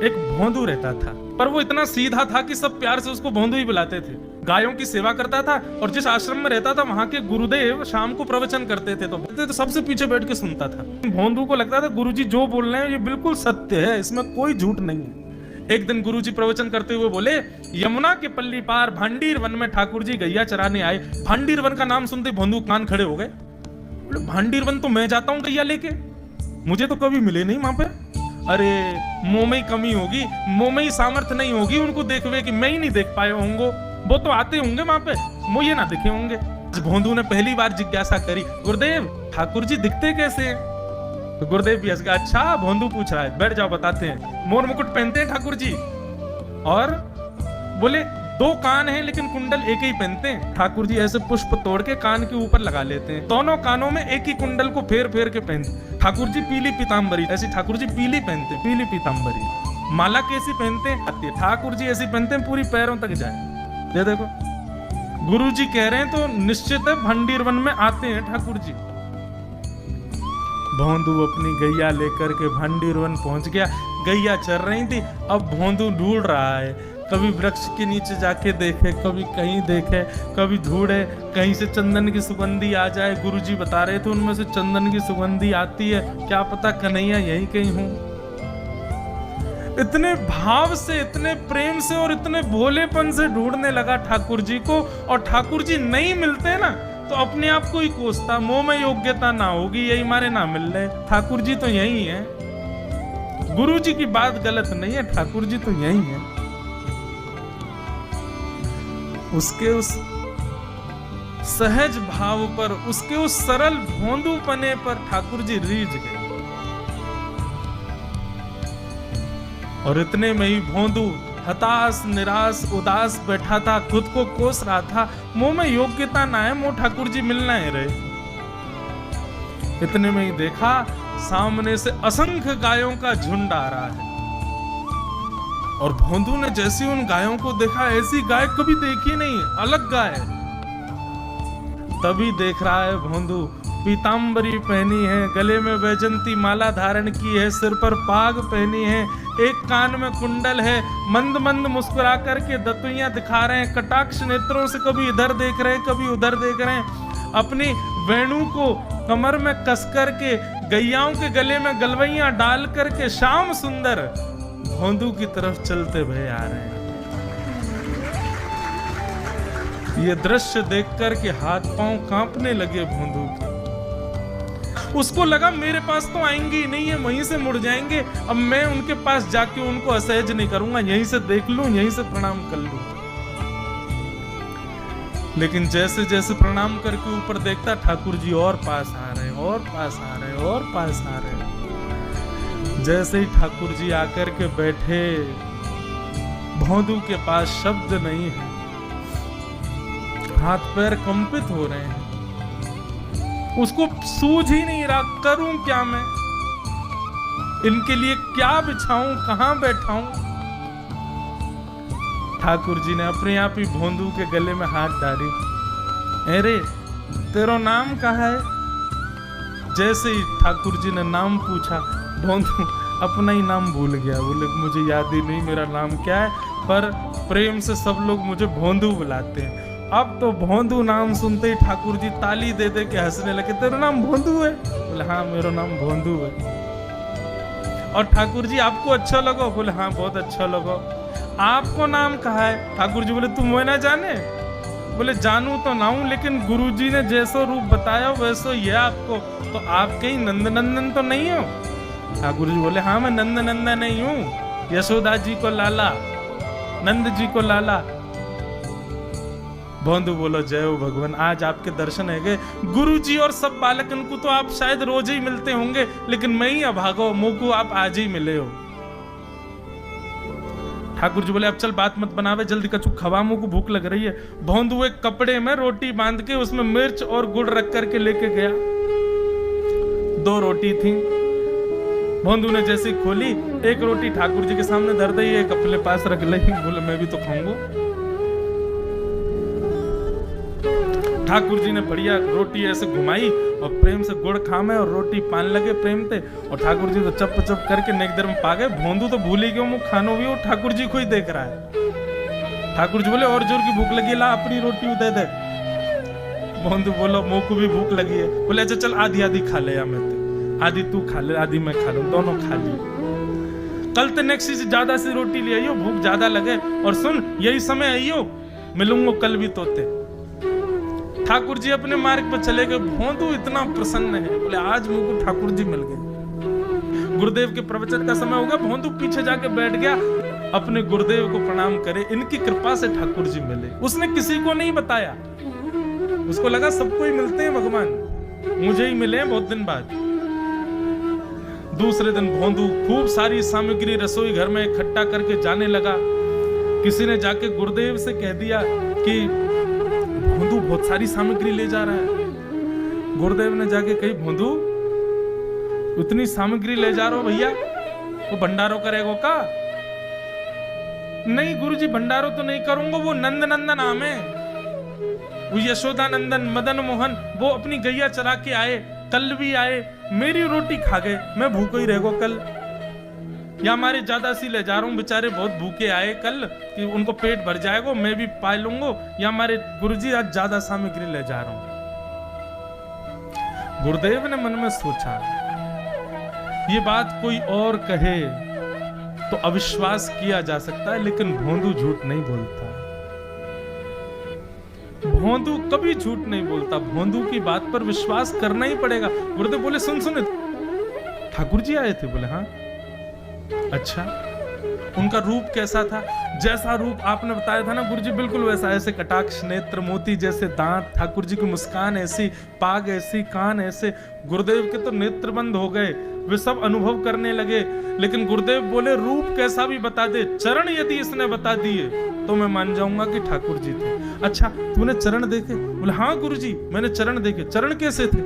एक भोंदू रहता था, पर वो इतना सीधा था कि सब प्यार से उसको भोंदू ही बुलाते थे। गायों की सेवा करता था और जिस आश्रम में रहता था वहां के गुरुदेव शाम को प्रवचन करते थे तो सबसे पीछे बैठ के सुनता था। भोंदू को लगता था गुरुजी जो बोल रहे हैं ये बिल्कुल सत्य है, इसमें कोई झूठ नहीं है। एक दिन गुरुजी प्रवचन करते हुए बोले, यमुना के पल्ली पार भांडीर वन में ठाकुर जी गैया चराने आए। भांडीर वन का नाम सुनते भोंदू कान खड़े हो गए। बोले भांडीर वन तो मैं जाता हूँ गैया लेके, मुझे तो कभी मिले नहीं वहां पे। अरे मुंह में ही कमी होगी, मुंह में ही सामर्थ्य नहीं होगी उनको देखवे कि मैं ही नहीं देख पाए होंगे, वो तो आते होंगे वहां पे, मुझे ना दिखे होंगे। भोंदू ने पहली बार जिज्ञासा करी, गुरुदेव ठाकुर जी दिखते कैसे हैं? तो गुरुदेव भी हंस गए, अच्छा भोंदू पूछ रहा है, बैठ जाओ बताते हैं। मोर मुकुट पहनते हैं ठाकुर जी, और बोले 2 कान हैं लेकिन कुंडल एक ही पहनते हैं। ठाकुर जी ऐसे पुष्प तोड़ के कान के ऊपर लगा लेते हैं, दोनों कानों में एक ही कुंडल को फेर फेर के पहनते। ठाकुर जी पीली पीताम्बरी, ऐसी ठाकुर जी पीली पहनते, पीली पीताम्बरी। माला कैसी पहनते हैं? ठाकुर जी ऐसी पहनते हैं पूरी पैरों तक जाए। ये देखो गुरु जी कह रहे हैं तो निश्चित है भंडीर वन में आते हैं ठाकुर जी। भोंदू अपनी गैया लेकर के भंडीर वन पहुंच गया। गैया चर रही थी, अब भोंदू ढूंढ रहा है, कभी वृक्ष के नीचे जाके देखे, कभी कहीं देखे, कभी ढूंढे कहीं से चंदन की सुगंधी आ जाए। गुरुजी बता रहे थे उनमें से चंदन की सुगंधी आती है, क्या पता कन्हैया यहीं कहीं हूं। इतने भाव से, इतने प्रेम से और इतने भोलेपन से ढूंढने लगा ठाकुर जी को, और ठाकुर जी नहीं मिलते ना तो अपने आप को ही कोसता, मुंह में योग्यता ना होगी यही मारे ना मिल रहे, ठाकुर जी तो यही है। गुरु जी की बात गलत नहीं है, ठाकुर जी तो यही है। उसके उस सहज भाव पर, उसके उस सरल भोंदूपने पर ठाकुर जी रीझ गए। और इतने में ही भोंदू हताश, निराश, उदास बैठा था, खुद को कोस रहा था, मुंह में योग्यता ना है, मुंह ठाकुर जी मिलना ही रहे। इतने में ही देखा सामने से असंख्य गायों का झुंड आ रहा है, और भोंदू ने जैसे उन गायों को देखा, ऐसी गाय कभी देखी नहीं, अलग गाय। तभी देख रहा है भोंदू पीताम्बरी पहनी है, गले में वैजंती माला धारण की है, सिर पर पाग पहनी है, एक कान में कुंडल है, मंद मंद मुस्कुरा करके दतुइयां दिखा रहे हैं, कटाक्ष नेत्रों से कभी इधर देख रहे हैं, कभी उधर देख रहे हैं। अपनी वेणु को कमर में कस करके, गैयाओं के गले में गलवैयां डाल करके श्याम सुंदर भोंदू की तरफ चलते भय आ रहे हैं। ये दृश्य देख करके हाथ पांव कांपने लगे भोंदू के। उसको लगा मेरे पास तो आएंगे ही नहीं है, वहीं से मुड़ जाएंगे, अब मैं उनके पास जाके उनको असहज नहीं करूंगा, यहीं से देख लूं, यहीं से प्रणाम कर लूं। लेकिन जैसे जैसे प्रणाम करके ऊपर देखता, ठाकुर जी और पास आ रहे हैं, और पास आ रहे हैं, और पास आ रहे हैं। जैसे ही ठाकुर जी आकर के बैठे, भोंदू के पास शब्द नहीं है, हाथ पैर कंपित हो रहे हैं, उसको सूझ ही नहीं रहा करूं क्या मैं, इनके लिए क्या बिछाऊं, कहां बैठाऊं। ठाकुर जी ने अपने आप ही भोंदू के गले में हाथ डाली, अरे तेरा नाम कहा है? जैसे ही ठाकुर जी ने नाम पूछा, भोंदू अपना ही नाम भूल गया, बोले मुझे याद ही नहीं मेरा नाम क्या है, पर प्रेम से सब लोग मुझे भोंदू बुलाते हैं। अब तो भोंदू नाम सुनते ही ठाकुर जी ताली दे दे के हंसने लगे, तेरा नाम भोंदू है? बोले हाँ मेरा नाम भोंदू है। और ठाकुर जी आपको अच्छा लगा? बोले हाँ बहुत अच्छा लगा। आपको नाम कहा है? ठाकुर जी बोले तुम वो ना जाने? बोले जानू तो ना हूं, लेकिन गुरु जी ने जैसा रूप बताया वैसा ही है आपको, तो आप कहीं नंद नंदन तो नहीं हो? ठाकुर जी बोले हाँ मैं नंद नंदन नहीं हूँ, यशोदा जी को लाला, नंद जी को लाला। भोंदू बोलो जय हो भगवान, आज आपके दर्शन है गए। गुरु जी और सब बालकन को तो आप शायद रोज ही मिलते होंगे, लेकिन मैं ही अभागा हूं, मुझको आप आज ही मिले हो। ठाकुर जी बोले अब चल बात मत बनावे, जल्दी कछु खवा, मुझको को भूख लग रही है। भोंदू एक कपड़े में रोटी बांध के उसमें मिर्च और गुड़ रख करके लेके गया। 2 रोटी थी, भोंदू ने जैसे खोली, एक रोटी ठाकुर जी के सामने धर दी, एक अपने पास रख ली, बोले मैं भी तो खाऊंगा। ठाकुर जी ने बढ़िया रोटी ऐसे घुमाई और प्रेम से गुड़ खामे और रोटी पान लगे प्रेम से, और ठाकुर जी तो चप चप करके नेक देर में पा गए। भोंदू तो भूल ही गयो, मुँह खानो भी वो ठाकुर जी को ही देख रहा है। ठाकुर जी बोले और जोर की भूख लगी, ला अपनी रोटी दे दे। भोंदू बोलो मुँह को भी भूख लगी है। बोले अच्छा चल आधी आधी खा ले, या मैं आधी तू खा ले आधी मैं खा लूं, दोनों खा ली। कल ते नेक्स्ट से ज्यादा सी रोटी ले आइयो, भूख ज्यादा लगे, और सुन यही समय आइयो, मिलूंगा कल भी तोते। ठाकुर जी अपने मार्ग पर चले गए। भोंदू इतना प्रसन्न है, बोले आज मुझको ठाकुर जी मिल गए। गुरुदेव के प्रवचन का समय हो गया, भोंदू पीछे जाके बैठ गया, अपने गुरुदेव को प्रणाम करे, इनकी कृपा से ठाकुर जी मिले। उसने किसी को नहीं बताया, उसको लगा सबको ही मिलते हैं भगवान, मुझे ही मिले हैं बहुत दिन बाद। दूसरे दिन भोंदू खूब सारी सामग्री रसोई घर में इकट्ठा करके जाने लगा। किसी ने जाके गुरुदेव से कह दिया कि भोंदू बहुत सारी सामग्री ले जा रहा है। गुरुदेव ने जाके कही, भोंदू उतनी सामग्री ले जा रहे हो भैया, वो भंडारो करेगो का? नहीं गुरुजी भंडारो तो नहीं करूंगा, वो नंद नंदन नाम है, वो यशोदा नंदन मदन मोहन, वो अपनी गैया चरा के आए, कल भी आए, मेरी रोटी खा गए, मैं भूखो ही रहेगो कल। या हमारे ज्यादा सी ले जा रहा हूँ, बेचारे बहुत भूखे आए कल, कि उनको पेट भर जाएगा, मैं भी पा लूंगा, या हमारे गुरुजी आज ज्यादा सामग्री ले जा रहा हूं। गुरुदेव ने मन में सोचा, ये बात कोई और कहे तो अविश्वास किया जा सकता है, लेकिन भोंदू झूठ नहीं बोलता। भोंदू कभी झूठ नहीं बोलता, भोंदू की बात पर विश्वास करना ही पड़ेगा। गुरुदेव बोले सुन सुन, ठाकुर जी आए थे? बोले हाँ। अच्छा, उनका रूप कैसा था? जैसा रूप आपने बताया था ना गुरुजी, बिल्कुल वैसा, ऐसे कटाक्ष नेत्र, मोती जैसे दांत, ठाकुर जी की मुस्कान ऐसी, पाग ऐसी, कान ऐसे। गुरुदेव के तो नेत्र बंद हो गए, वे सब अनुभव करने लगे। लेकिन गुरुदेव बोले रूप कैसा भी बता दे, चरण यदि इसने बता दिए तो मैं मान जाऊंगा कि ठाकुर जी थे। अच्छा तूने चरण देखे? बोले हाँ गुरुजी मैंने चरण देखे। चरण कैसे थे?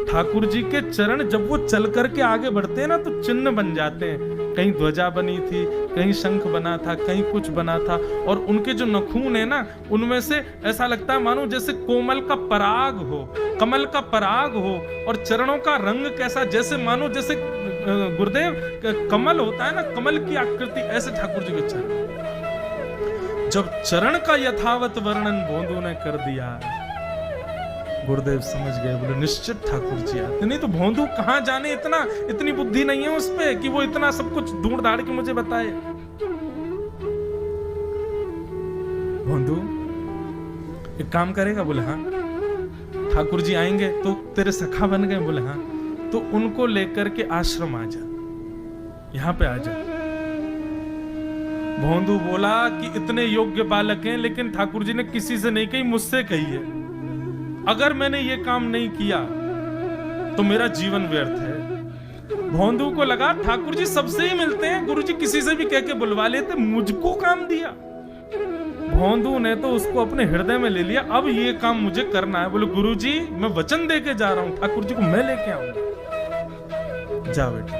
ठाकुर जी के चरण जब वो चल करके आगे बढ़ते हैं ना तो चिन्ह बन जाते हैं। कहीं ध्वजा बनी थी, कहीं शंख बना था, कहीं कुछ बना था, और उनके जो नखून है ना उनमें से ऐसा लगता है मानो जैसे कोमल का पराग हो, कमल का पराग हो। और चरणों का रंग कैसा, जैसे मानो जैसे गुरुदेव कमल होता है ना, कमल की आकृति, ऐसे ठाकुर जी के चरण। जब चरण का यथावत वर्णन भोंदू ने कर दिया, गुरुदेव समझ गए, बोले निश्चित ठाकुर जी आते। नहीं तो भोंदू कहां जाने, इतनी बुद्धि नहीं है उस पे कि वो इतना सब कुछ ढूंढ ढाड़ के मुझे बताए। भोंदू एक काम करेगा? बोले हाँ। ठाकुर जी आएंगे तो तेरे सखा बन गए? बोले हाँ। तो उनको लेकर के आश्रम आ जा, यहां पे आ जा। भोंदू बोला कि इतने योग्य बालक हैं, लेकिन ठाकुर जी ने किसी से नहीं कही, मुझसे कही है। अगर मैंने ये काम नहीं किया तो मेरा जीवन व्यर्थ है। भोंदू को लगा ठाकुर जी सबसे ही मिलते हैं, गुरु जी किसी से भी कह के बुलवा लेते, मुझको काम दिया। भोंदू ने तो उसको अपने हृदय में ले लिया, अब ये काम मुझे करना है। बोले गुरु जी मैं वचन दे के जा रहा हूं, ठाकुर जी को मैं लेके आऊंगा। जा बेटा।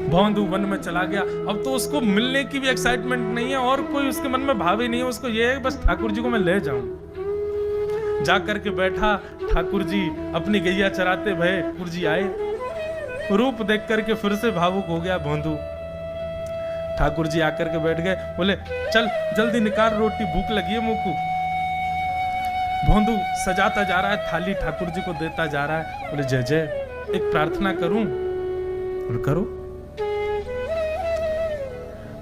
भोंदू वन में चला गया। अब तो उसको मिलने की भी एक्साइटमेंट नहीं है और कोई उसके मन में भाव ही नहीं है, उसको ये है बस ठाकुर जी को मैं ले जाऊं। जा करके बैठा, ठाकुर जी अपनी गैया चराते भये, ठाकुर जी आए, रूप देख करके फिर से भावुक हो गया भोंदू। ठाकुर जी आकर के बैठ गए, बोले चल जल्दी निकाल रोटी, भूख लगी है मुंह को। भोंदू सजाता जा रहा है थाली, ठाकुर जी को देता जा रहा है। बोले जय जय, एक प्रार्थना करूं? बोले करो।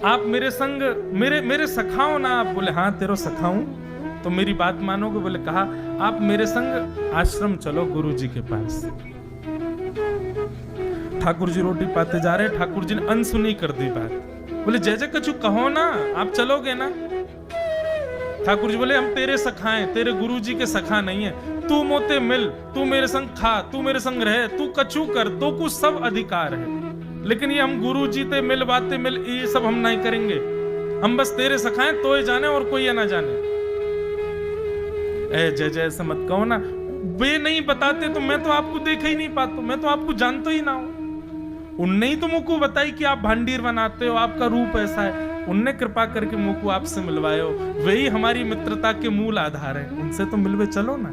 आप मेरे संग मेरे सखाओ ना आप? बोले हाँ तेरो सखाऊं तो मेरी बात मानोगे? बोले कहा आप मेरे संग आश्रम चलो गुरु जी के पास। ठाकुर जी रोटी पाते जा रहे, ठाकुर जी ने अनसुनी कर दी बात। बोले जय जय कछु कहो ना, आप चलोगे ना? ठाकुर जी बोले हम तेरे सखा हैं, तेरे गुरु जी के सखा नहीं है। तू मोते मिल, तू मेरे संग खा, तू मेरे संग रहे, तू कछु कर, तो कुछ सब अधिकार है, लेकिन ये हम गुरु जी ते मिल बातें मिल ये सब हम नहीं करेंगे। हम बस तेरे सखा हैं, तो ये जाने और कोई ये ना जाने। जय जय ऐसा मत कहो ना, वे नहीं बताते तो मैं तो आपको देखा ही नहीं पाता, मैं तो आपको जानता ही ना हूं। उनने ही तो मुझको बताई कि आप भांडीर बनाते हो, आपका रूप ऐसा है। उनने कृपा करके मुझको आपसे मिलवाए हो, वही हमारी मित्रता के मूल आधार है, उनसे तो मिलवे चलो ना।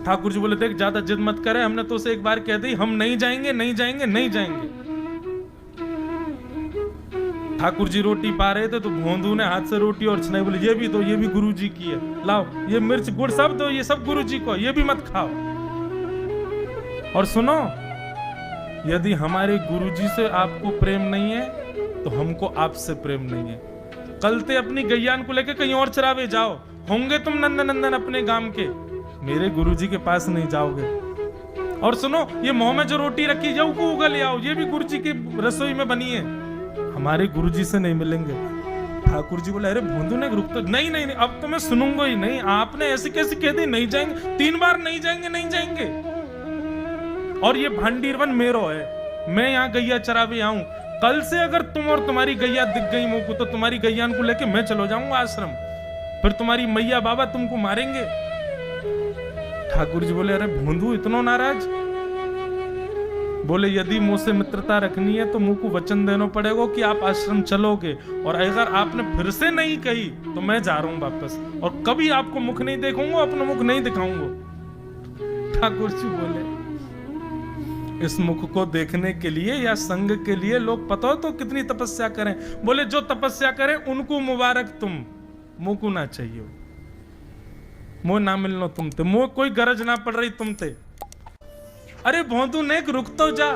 ठाकुर जी बोले देख ज्यादा जिद मत करे, हमने तो उसे एक बार कह दी हम नहीं जाएंगे नहीं जाएंगे नहीं जाएंगे। ठाकुर जी रोटी पा रहे थे तो भोंदू ने हाथ से रोटी और छनाई, बोले ये भी दो, ये भी गुरु जी की है, लाओ ये मिर्च गुड़ सब दो, ये सब गुरु जी को, ये भी मत खाओ। और सुनो, यदि हमारे गुरुजी से आपको प्रेम नहीं है तो हमको आपसे प्रेम नहीं है। कल ते अपनी गैयान को लेके कहीं और चरावे जाओ, होंगे तुम नंदन नंदन अपने गांव के, मेरे गुरुजी के पास नहीं जाओगे। और सुनो, ये मुंह में जो रोटी रखी जाओ को उगल ले आओ, ये भी गुरुजी की रसोई में बनी है, हमारे गुरुजी से नहीं मिलेंगे। ठाकुर जी बोले अरे भोंदू ने रुक तो, नहीं नहीं नहीं अब तो मैं सुनूंगा ही नहीं, आपने ऐसी कैसी कह दी नहीं जाएंगे, 3 बार नहीं जाएंगे नहीं जाएंगे। और ये भांडीरवन मेरो है, मैं यहाँ गैया चरावे आऊं, कल से अगर तुम और तुम्हारी गैया दिख गई मुझको तो तुम्हारी गैयान को लेके मैं चलो जाऊंगा आश्रम, फिर तुम्हारी मैया बाबा तुमको मारेंगे। ठाकुर जी बोले अरे भोंदू इतना नाराज? बोले यदि मुझसे मित्रता रखनी है तो मुझको वचन देना पड़ेगा कि आप आश्रम चलोगे, और अगर आपने फिर से नहीं कही तो मैं जा रहा हूं वापस, और कभी आपको मुख नहीं देखूंगा, अपना मुख नहीं दिखाऊंगा। ठाकुर जी बोले इस मुख को देखने के लिए या संग के लिए लोग पता हो तो कितनी तपस्या करें। बोले जो तपस्या करें उनको मुबारक, तुम मुझको ना चाहिए, मुझ ना मिलनो तुमते, मुझ कोई गरज ना पड़ रही तुमते। अरे भोंदू ने रुक तो जा।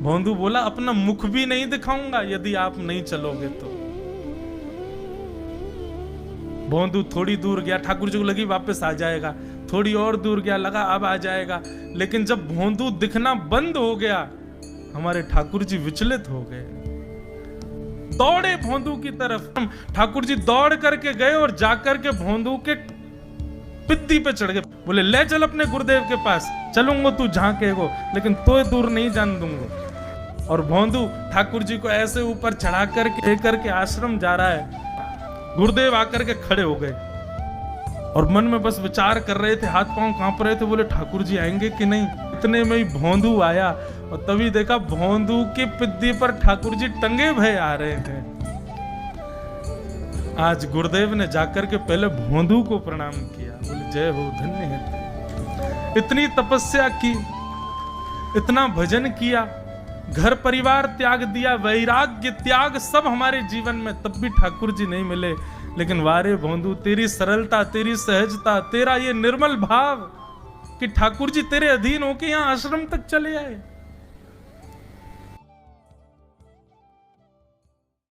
भोंदू बोला अपना मुख भी नहीं दिखाऊंगा यदि आप नहीं चलोगे तो। भोंदू थोड़ी दूर गया, ठाकुर जी को लगी वापस आ जाएगा, थोड़ी और दूर गया, लगा अब आ जाएगा, लेकिन जब भोंदू दिखना बंद हो गया हमारे ठाकुर जी विचलित हो गए, दौड़े भोंदू की तरफ। ठाकुर जी दौड़ करके गए और जाकर के भोंदू के पित्ती पे चढ़ गए, बोले ले चल अपने गुरुदेव के पास, चलूंगा तू जहां कहेगो, लेकिन तो दूर नहीं जान दूंगा। और भोंदू ठाकुर जी को ऐसे ऊपर चढ़ा करके आश्रम जा रहा है, गुरुदेव आकर के खड़े हो गए और मन में बस विचार कर रहे थे, हाथ पांव कांप रहे थे, बोले ठाकुर जी आएंगे कि नहीं। इतने में ही भोंदू आया और तभी देखा भोंदू के पिद्दी पर ठाकुर जी टंगे भय आ रहे हैं। आज गुरुदेव ने जाकर के पहले भोंदू को प्रणाम किया, बोले जय हो, धन्य है। इतनी तपस्या की, इतना भजन किया, घर परिवार त्याग दिया, वैराग्य त्याग सब हमारे जीवन में, तब भी ठाकुर जी नहीं मिले। लेकिन वारे भोंदू तेरी सरलता, तेरी सहजता, तेरा ये निर्मल भाव कि ठाकुर जी तेरे अधीन होके यहाँ आश्रम तक चले आए।